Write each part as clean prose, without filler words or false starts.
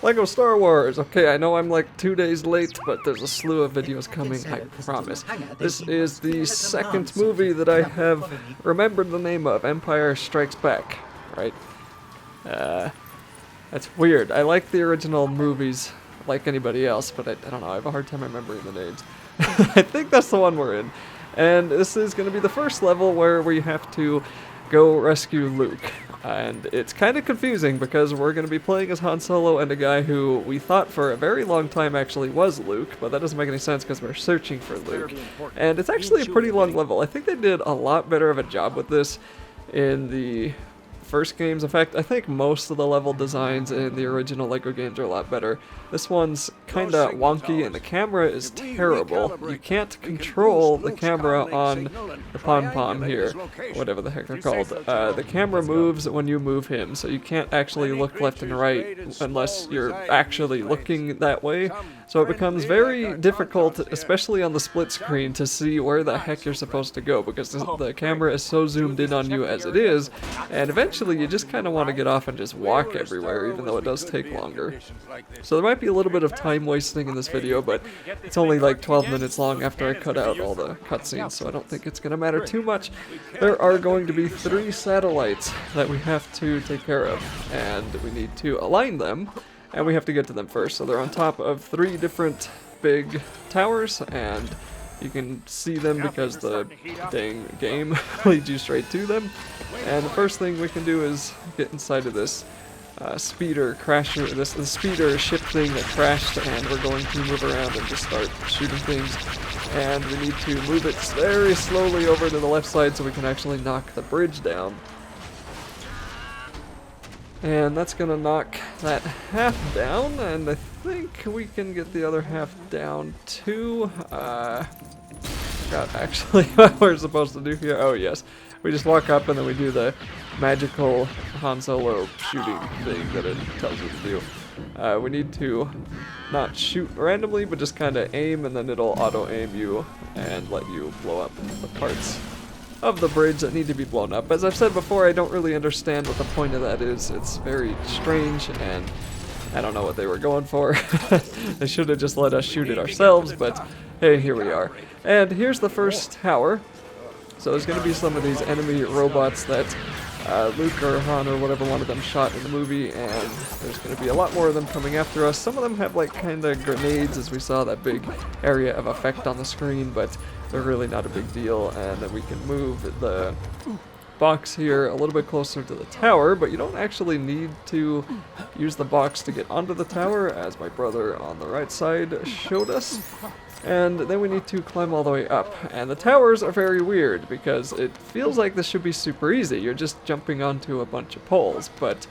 Lego Star Wars! Okay, I know I'm like 2 days late, but there's a slew of videos coming, I promise. This is the second movie that I have remembered the name of, Empire Strikes Back, right? That's weird. I like the original movies like anybody else, but I don't know, I have a hard time remembering the names. I think that's the one we're in. And this is going to be the first level where we have to go rescue Luke. And it's kind of confusing because we're going to be playing as Han Solo and a guy who we thought for a very long time actually was Luke, but that doesn't make any sense because we're searching for Luke. And it's actually a pretty long level. I think they did a lot better of a job with this in the first games. In fact, I think most of the level designs in the original LEGO games are a lot better. This one's kinda wonky and the camera is terrible. You can't control the camera on the pom-pom here, whatever the heck they're called. The camera moves when you move him, so you can't actually look left and right unless you're actually looking that way. So it becomes very difficult, especially on the split screen, to see where the heck you're supposed to go because the camera is so zoomed in on you as it is, and eventually you just kind of want to get off and just walk everywhere, even though it does take longer. So there might be a little bit of time wasting in this video, but it's only like 12 minutes long after I cut out all the cutscenes, so I don't think it's going to matter too much. There are going to be 3 satellites that we have to take care of, and we need to align them. And we have to get to them first. So they're on top of 3 different big towers, and you can see them because the dang game leads you straight to them. And the first thing we can do is get inside of this speeder crasher, this speeder ship thing that crashed, and we're going to move around and just start shooting things. And we need to move it very slowly over to the left side so we can actually knock the bridge down. And that's gonna knock that half down, and I think we can get the other half down too. Forgot actually what we're supposed to do here. Oh yes, we just walk up and then we do the magical Han Solo shooting thing that it tells you to do. We need to not shoot randomly, but just kind of aim, and then it'll auto-aim you and let you blow up the parts of the bridge that need to be blown up. As I've said before, I don't really understand what the point of that is. It's very strange, and I don't know what they were going for. They should have just let us shoot it ourselves, but hey, here we are. And here's the first tower. So there's going to be some of these enemy robots that Luke or Han or whatever one of them shot in the movie, and there's going to be a lot more of them coming after us. Some of them have like kind of grenades, as we saw that big area of effect on the screen, but they're really not a big deal. And then we can move the box here a little bit closer to the tower, but you don't actually need to use the box to get onto the tower, as my brother on the right side showed us. And then we need to climb all the way up. And the towers are very weird because it feels like this should be super easy. You're just jumping onto a bunch of poles, but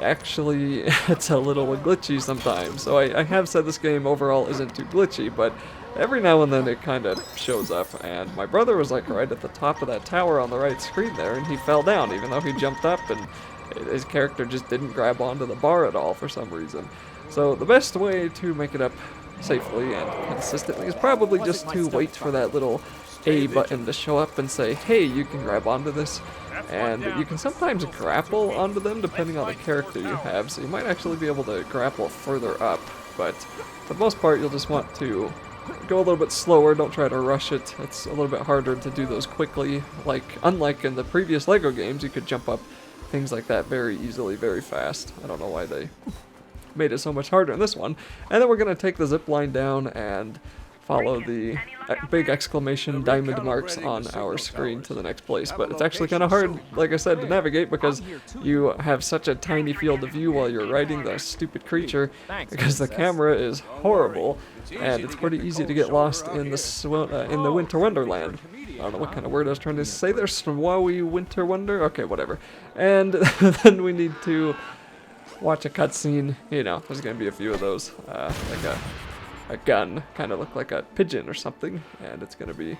actually it's a little glitchy sometimes. So I have said this game overall isn't too glitchy, but every now and then it kind of shows up. And my brother was like right at the top of that tower on the right screen there, and he fell down even though he jumped up, and his character just didn't grab onto the bar at all for some reason. So the best way to make it up safely and consistently is probably just to wait for that little A button to show up and say, hey, you can grab onto this. And you can sometimes grapple onto them depending on the character you have, so you might actually be able to grapple further up, but for the most part you'll just want to go a little bit slower. Don't try to rush it. It's a little bit harder to do those quickly. Unlike in the previous LEGO games, you could jump up things like that very easily, very fast. I don't know why they made it so much harder in this one. And then we're going to take the zip line down and follow the big exclamation diamond marks on our screen to the next place. But it's actually kind of hard, like I said, to navigate because you have such a tiny field of view while you're riding the stupid creature, because the camera is horrible, and it's pretty easy to get lost in the Winter Wonderland. I don't know what kind of word I was trying to say there. Snowy Winter Wonder? Okay, whatever. And then we need to watch a cutscene. You know, there's going to be a few of those. Like a gun, kind of look like a pigeon or something, and it's going to be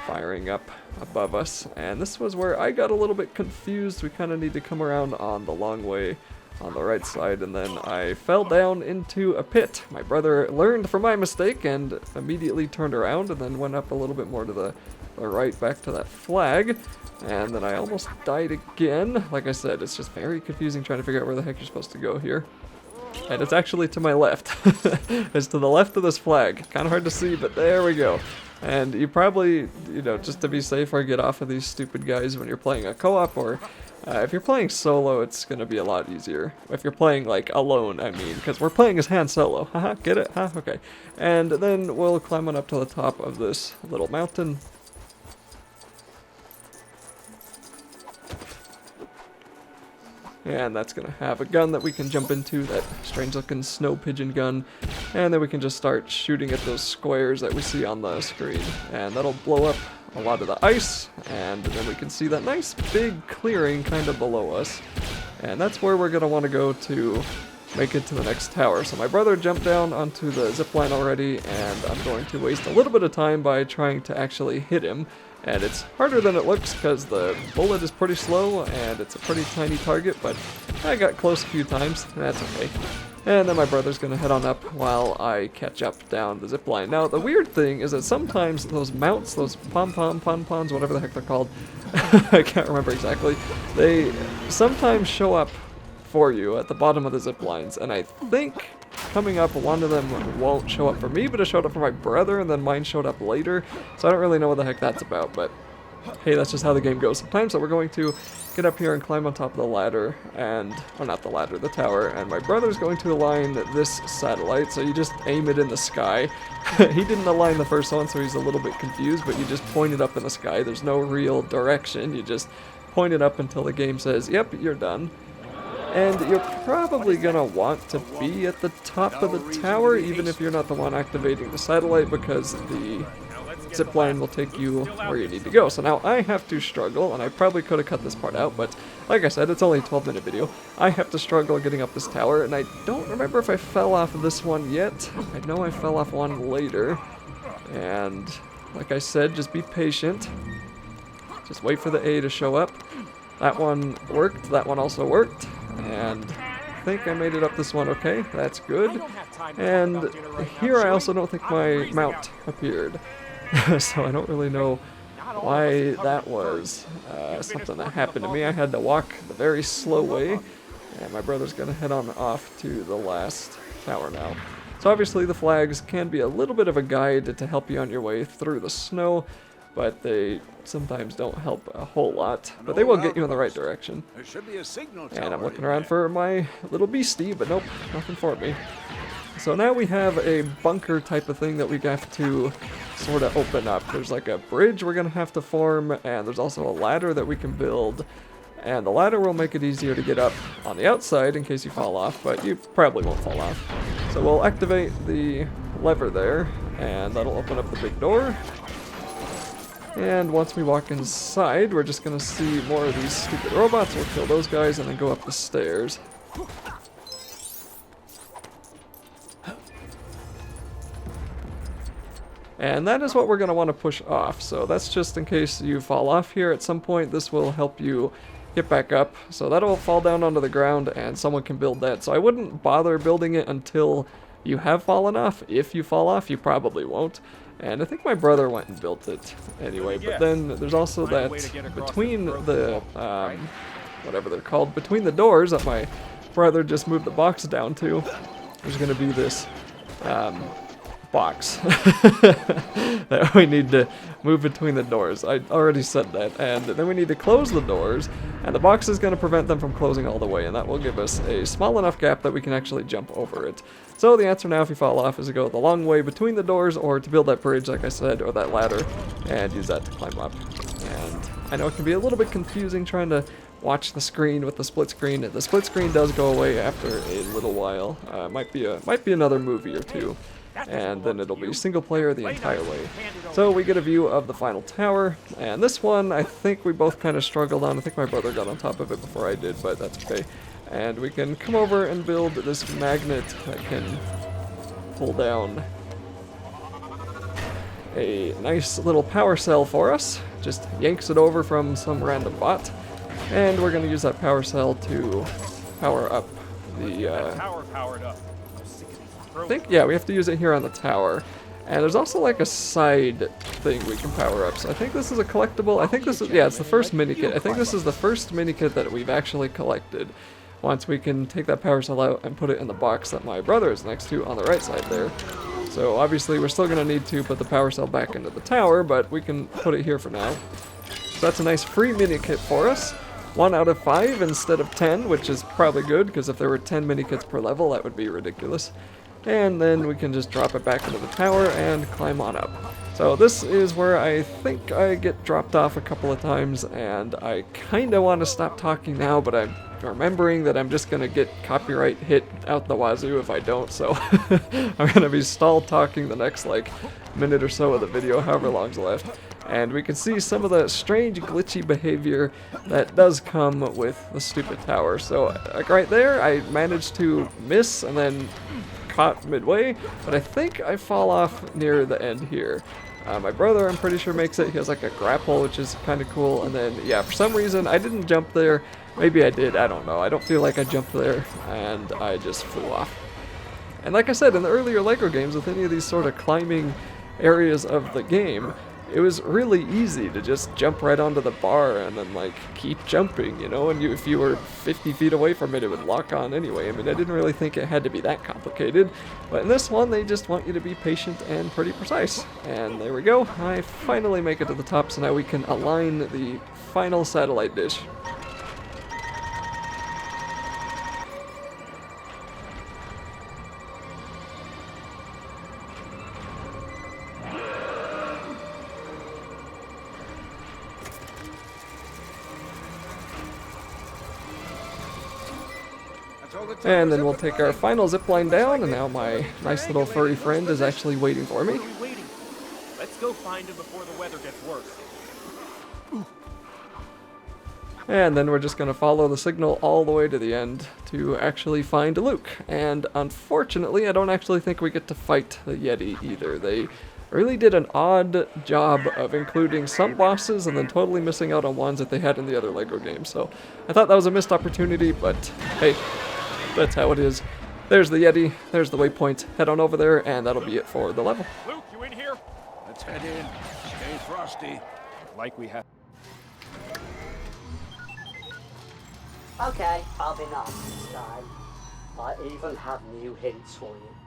firing up above us. And this was where I got a little bit confused. We kind of need to come around on the long way on the right side, and then I fell down into a pit. My brother learned from my mistake and immediately turned around and then went up a little bit more to the right, back to that flag, and then I almost died again. Like I said, it's just very confusing trying to figure out where the heck you're supposed to go here. And it's actually to my left. It's to the left of this flag. Kind of hard to see, but there we go. And you probably, you know, just to be safer, get off of these stupid guys when you're playing a co-op, or if you're playing solo, it's going to be a lot easier. If you're playing, like, alone, I mean, because we're playing as Han Solo. Haha, get it? Huh? Okay. And then we'll climb on up to the top of this little mountain. And that's going to have a gun that we can jump into, that strange looking snow pigeon gun. And then we can just start shooting at those squares that we see on the screen. And that'll blow up a lot of the ice, and then we can see that nice big clearing kind of below us. And that's where we're going to want to go to make it to the next tower. So my brother jumped down onto the zipline already, and I'm going to waste a little bit of time by trying to actually hit him. And it's harder than it looks because the bullet is pretty slow and it's a pretty tiny target, but I got close a few times, and that's okay. And then my brother's going to head on up while I catch up down the zipline. Now, the weird thing is that sometimes those mounts, those pom-poms, whatever the heck they're called, I can't remember exactly, they sometimes show up for you at the bottom of the zip lines, and I think coming up one of them won't show up for me, but it showed up for my brother, and then mine showed up later, so I don't really know what the heck that's about, but hey, that's just how the game goes sometimes. So we're going to get up here and climb on top of the ladder, and, or not the ladder, the tower, and my brother's going to align this satellite, so you just aim it in the sky. He didn't align the first one, so he's a little bit confused, but you just point it up in the sky. There's no real direction, you just point it up until the game says, yep, you're done. And you're probably going to want to be at the top of the tower, even if you're not the one activating the satellite, because the zipline will take you where you need to go. So now I have to struggle, and I probably could have cut this part out, but like I said, it's only a 12-minute video. I have to struggle getting up this tower, and I don't remember if I fell off of this one yet. I know I fell off one later, and like I said, just be patient. Just wait for the A to show up. That one worked, that one also worked, and I think I made it up this one okay. That's good. And here I also don't think my mount appeared. So I don't really know why that was something that happened to me. I had to walk the very slow way, and my brother's going to head on off to the last tower now. So obviously the flags can be a little bit of a guide to help you on your way through the snow, but they sometimes don't help a whole lot, but they will get you in the right direction. And I'm looking around for my little beastie, but nope, nothing for me. So now we have a bunker type of thing that we have to sort of open up. There's like a bridge we're going to have to form, and there's also a ladder that we can build. And the ladder will make it easier to get up on the outside in case you fall off, but you probably won't fall off. So we'll activate the lever there, and that'll open up the big door. And once we walk inside, we're just going to see more of these stupid robots. We'll kill those guys and then go up the stairs. And that is what we're going to want to push off. So that's just in case you fall off here at some point. This will help you get back up. So that'll fall down onto the ground and someone can build that. So I wouldn't bother building it until you have fallen off. If you fall off, you probably won't. And I think my brother went and built it anyway. But then there's also that between the, whatever they're called, between the doors that my brother just moved the box down to, there's going to be this box that we need to move between the doors. I already said that. And then we need to close the doors, and the box is going to prevent them from closing all the way, and that will give us a small enough gap that we can actually jump over it. So the answer now, if you fall off, is to go the long way between the doors, or to build that bridge, like I said, or that ladder, and use that to climb up. And I know it can be a little bit confusing trying to watch the screen with the split screen. The split screen does go away after a little while. Might be another movie or two. And then it'll be single player the entire way. So we get a view of the final tower, and this one I think we both kind of struggled on. I think my brother got on top of it before I did, but that's okay. And we can come over and build this magnet that can pull down a nice little power cell for us. Just yanks it over from some random bot, and we're going to use that power cell to power up the Tower powered up. I think, yeah, we have to use it here on the tower. And there's also like a side thing we can power up. So I think this is a collectible. I think this is, yeah, it's the first mini kit. I think this is the first mini kit that we've actually collected. once we can take that power cell out and put it in the box that my brother is next to on the right side there. So obviously we're still going to need to put the power cell back into the tower, but we can put it here for now. So that's a nice free mini kit for us. 1 out of 5 instead of 10, which is probably good, because if there were 10 mini kits per level, that would be ridiculous. And then we can just drop it back into the tower and climb on up. So this is where I think I get dropped off a couple of times, and I kind of want to stop talking now, but I'm remembering that I'm just going to get copyright hit out the wazoo if I don't, so I'm going to be stalled talking the next, like, minute or so of the video, however long's left. And we can see some of the strange glitchy behavior that does come with the stupid tower. So, like right there, I managed to miss and then caught midway, but I think I fall off near the end here. My brother, I'm pretty sure, makes it. He has like a grapple, which is kind of cool. And then, yeah, for some reason, I didn't jump there. Maybe I did, I don't know. I don't feel like I jumped there, and I just flew off. And like I said, in the earlier LEGO games, with any of these sort of climbing areas of the game, it was really easy to just jump right onto the bar and then, like, keep jumping, you know? And if you were 50 feet away from it, it would lock on anyway. I mean, I didn't really think it had to be that complicated. But in this one, they just want you to be patient and pretty precise. And there we go. I finally make it to the top, so now we can align the final satellite dish. And then we'll take our final zipline down, and now my nice little furry friend is actually waiting for me. Let's go find him before the weather gets worse. And then we're just going to follow the signal all the way to the end to actually find Luke. And unfortunately, I don't actually think we get to fight the Yeti either. They really did an odd job of including some bosses and then totally missing out on ones that they had in the other LEGO games. So I thought that was a missed opportunity, but hey, that's how it is. There's the Yeti, there's the waypoint. Head on over there, and that'll be it for the level. Luke, you in here? Let's head in. Stay frosty. Like we have. Okay, I'll be nice this time. I even have new hints for you.